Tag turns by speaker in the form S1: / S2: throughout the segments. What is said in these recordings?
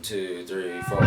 S1: 2, 3, 4.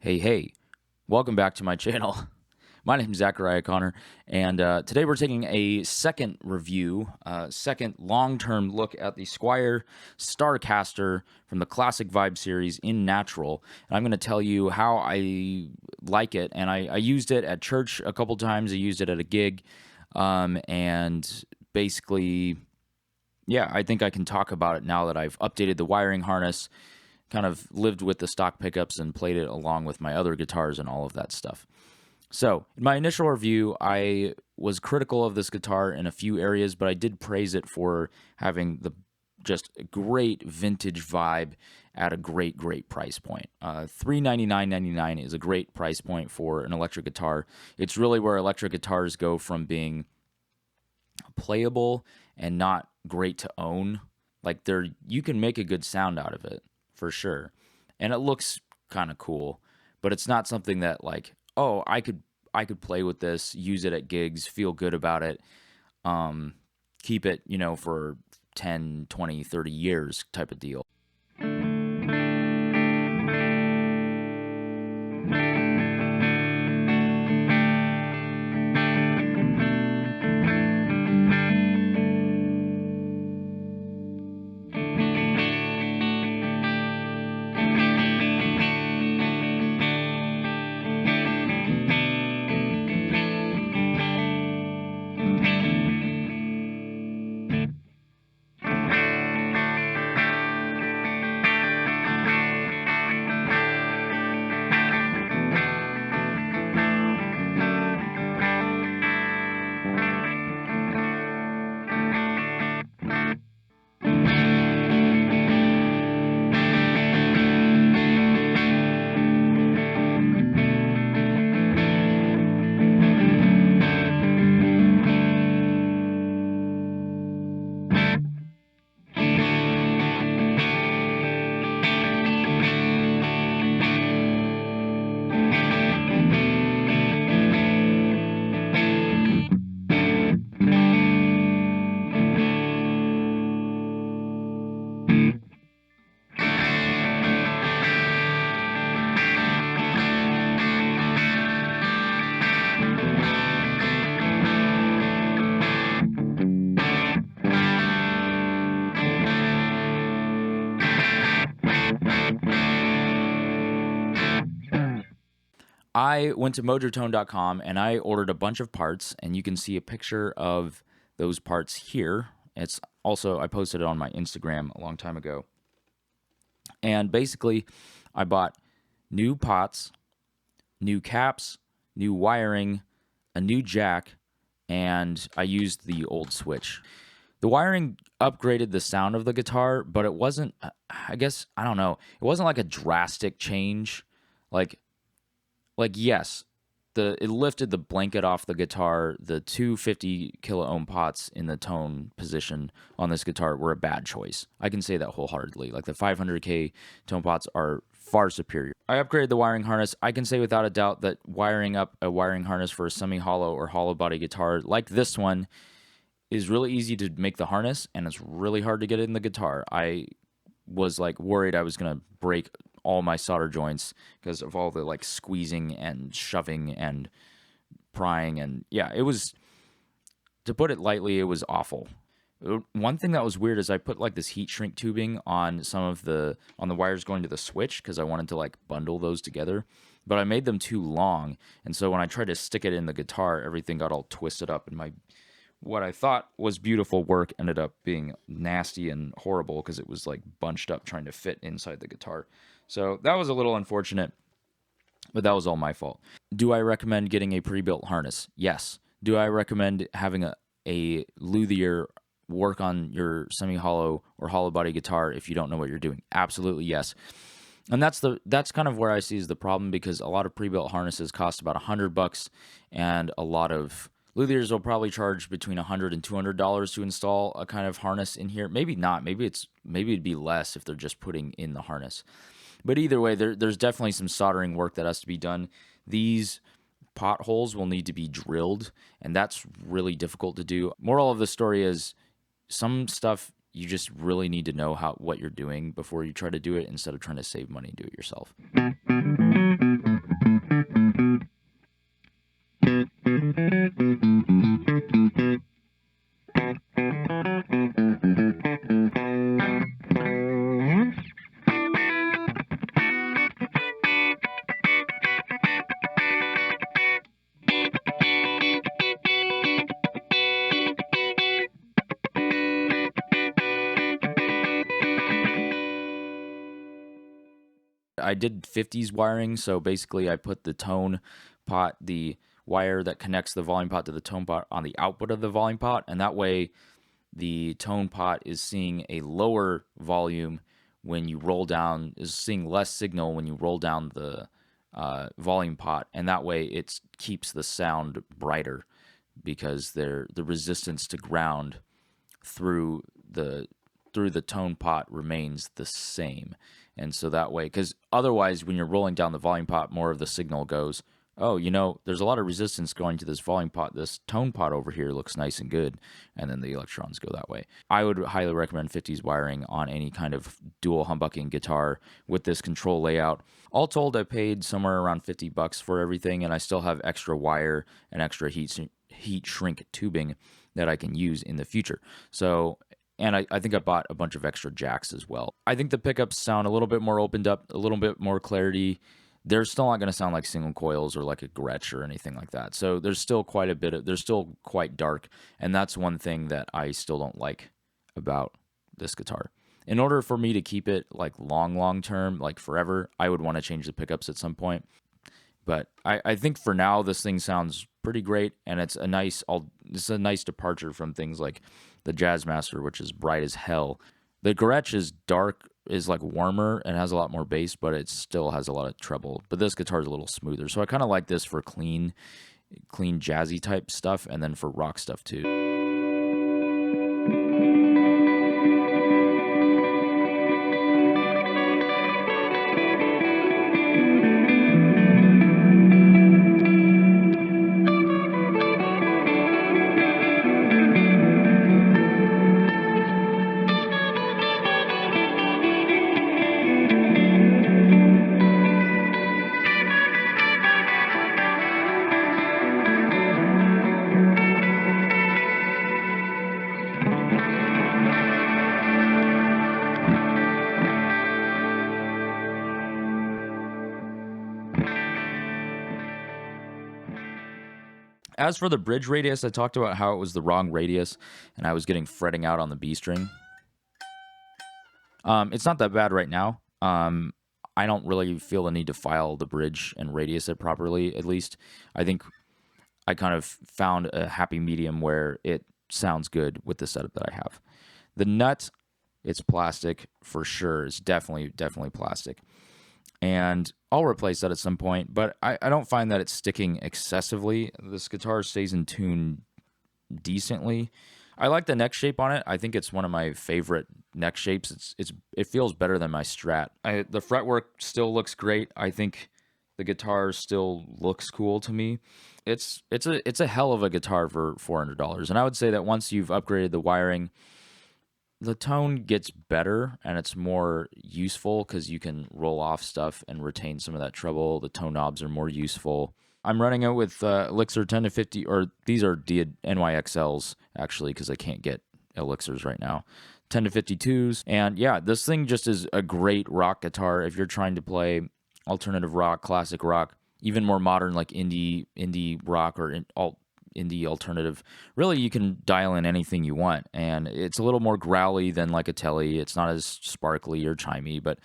S1: Hey, welcome back to my channel. My name is Zachariah Connor, and today we're taking a second review, second long-term look at the Squier Starcaster from the Classic Vibe series in Natural. And I'm going to tell you how I like it, and I used it at church a couple times. I used it at a gig, and basically, yeah, I think I can talk about it now that I've updated the wiring harness, kind of lived with the stock pickups and played it along with my other guitars and all of that stuff. So, in my initial review, I was critical of this guitar in a few areas, but I did praise it for having the just great vintage vibe at a great price point. $399.99 is a great price point for an electric guitar. It's really where electric guitars go from being playable and not great to own. Like, you can make a good sound out of it, for sure. And it looks kind of cool, but it's not something that, like, oh, I could play with this, use it at gigs, feel good about it, keep it, for 10, 20, 30 years type of deal. I went to Mojotone.com and I ordered a bunch of parts, and you can see a picture of those parts here. It's also, I posted it on my Instagram a long time ago. And basically, I bought new pots, new caps, new wiring, a new jack, and I used the old switch. The wiring upgraded the sound of the guitar, but it wasn't, I guess, I don't know. It wasn't like a drastic change. Like yes, it lifted the blanket off the guitar. The 250 kilo ohm pots in the tone position on this guitar were a bad choice. I can say that wholeheartedly. Like the 500K tone pots are far superior. I upgraded the wiring harness. I can say without a doubt that wiring up a wiring harness for a semi-hollow or hollow body guitar like this one is really easy to make the harness, and it's really hard to get it in the guitar. I was like worried I was gonna break all my solder joints because of all the like squeezing and shoving and prying, and yeah, it was, to put it lightly, it was awful. One thing that was weird is I put like this heat shrink tubing on the wires going to the switch because I wanted to like bundle those together, but I made them too long, and so when I tried to stick it in the guitar, everything got all twisted up, and what I thought was beautiful work ended up being nasty and horrible because it was like bunched up trying to fit inside the guitar. So that was a little unfortunate, but that was all my fault. Do I recommend getting a pre-built harness? Yes. Do I recommend having a luthier work on your semi-hollow or hollow body guitar if you don't know what you're doing? Absolutely yes. And that's kind of where I see is the problem, because a lot of pre-built harnesses cost about $100, and a lot of luthiers will probably charge between $100 and $200 to install a kind of harness in here. Maybe not. Maybe it'd be less if they're just putting in the harness. But either way, there's definitely some soldering work that has to be done. These potholes will need to be drilled, and that's really difficult to do. Moral of the story is some stuff you just really need to know what you're doing before you try to do it, instead of trying to save money and do it yourself. I did 50s wiring, so basically I put the tone pot, the wire that connects the volume pot to the tone pot, on the output of the volume pot, and that way the tone pot is seeing a lower volume when you roll down, is seeing less signal when you roll down the volume pot, and that way it keeps the sound brighter, because the resistance to ground through the tone pot remains the same. And so that way, because otherwise when you're rolling down the volume pot, more of the signal goes, oh, there's a lot of resistance going to this volume pot. This tone pot over here looks nice and good. And then the electrons go that way. I would highly recommend 50s wiring on any kind of dual humbucking guitar with this control layout. All told, I paid somewhere around $50 for everything, and I still have extra wire and extra heat shrink tubing that I can use in the future. So, and I think I bought a bunch of extra jacks as well. I think the pickups sound a little bit more opened up, a little bit more clarity. They're still not going to sound like single coils or like a Gretsch or anything like that. So there's still they're still quite dark. And that's one thing that I still don't like about this guitar. In order for me to keep it like long term, like forever, I would want to change the pickups at some point. But I think for now, this thing sounds pretty great, and it's a nice departure from things like the Jazzmaster, which is bright as hell. The Gretsch is dark, is like warmer, and has a lot more bass, but it still has a lot of treble. But this guitar is a little smoother, so I kind of like this for clean jazzy type stuff, and then for rock stuff too. As for the bridge radius, I talked about how it was the wrong radius, and I was getting fretting out on the B string. It's not that bad right now. I don't really feel the need to file the bridge and radius it properly, at least. I think I kind of found a happy medium where it sounds good with the setup that I have. The nut, it's plastic for sure. It's definitely plastic. And I'll replace that at some point, but I don't find that it's sticking excessively. This guitar stays in tune decently. I like the neck shape on it. I think it's one of my favorite neck shapes. It feels better than my Strat. The fretwork still looks great. I think the guitar still looks cool to me. It's a hell of a guitar for $400, and I would say that once you've upgraded the wiring, the tone gets better and it's more useful because you can roll off stuff and retain some of that treble. The tone knobs are more useful. I'm running it with Elixir 10 to 50, or these are NYXLs actually because I can't get Elixirs right now. 10 to 52s, and yeah, this thing just is a great rock guitar if you're trying to play alternative rock, classic rock, even more modern like indie rock or indie alternative. Really, you can dial in anything you want, and it's a little more growly than like a Telly. It's not as sparkly or chimey, but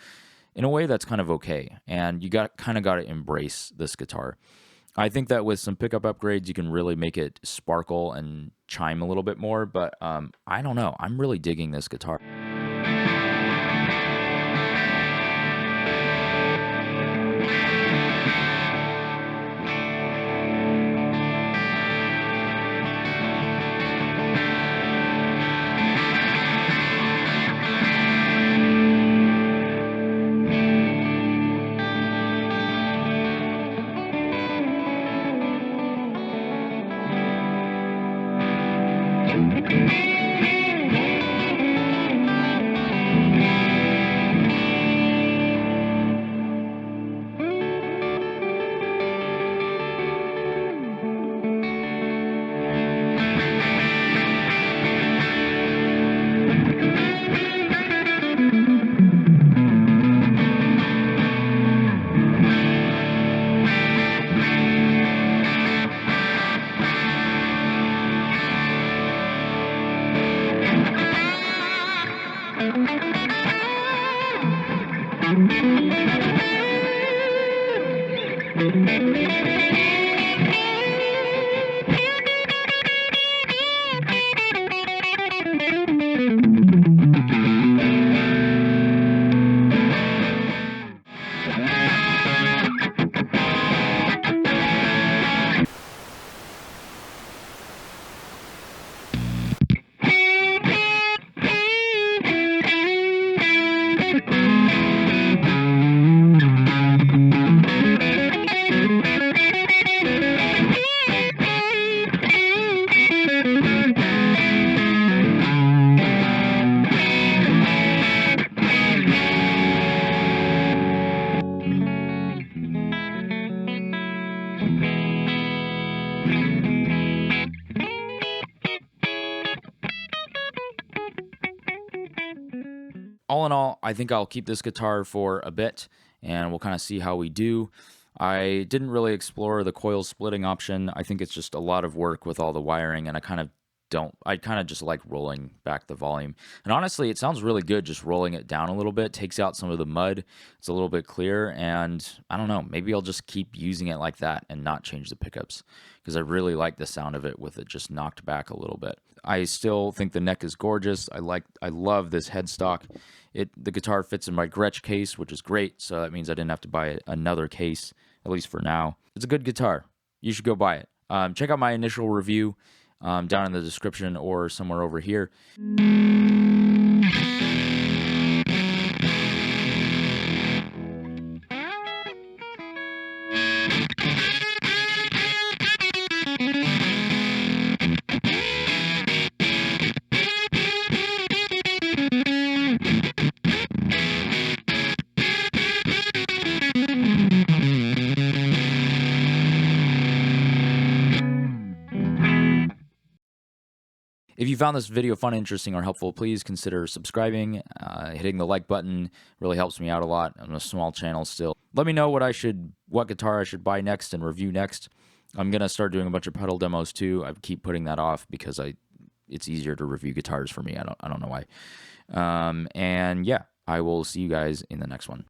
S1: in a way that's kind of okay, and you kind of got to embrace this guitar. I think that with some pickup upgrades, you can really make it sparkle and chime a little bit more, but I don't know. I'm really digging this guitar. All in all, I think I'll keep this guitar for a bit, and we'll kind of see how we do. I didn't really explore the coil splitting option. I think it's just a lot of work with all the wiring, and I kind of just like rolling back the volume. And honestly, it sounds really good just rolling it down a little bit. Takes out some of the mud. It's a little bit clearer, and I don't know, maybe I'll just keep using it like that and not change the pickups because I really like the sound of it with it just knocked back a little bit. I still think the neck is gorgeous. I love this headstock. The guitar fits in my Gretsch case, which is great, so that means I didn't have to buy another case, at least for now. It's a good guitar. You should go buy it. Check out my initial review down in the description or somewhere over here. If you found this video fun, interesting, or helpful, please consider subscribing. Hitting the like button really helps me out a lot. I'm a small channel still. Let me know what guitar I should buy next and review next. I'm gonna start doing a bunch of pedal demos too. I keep putting that off because it's easier to review guitars for me. I don't know why. And yeah, I will see you guys in the next one.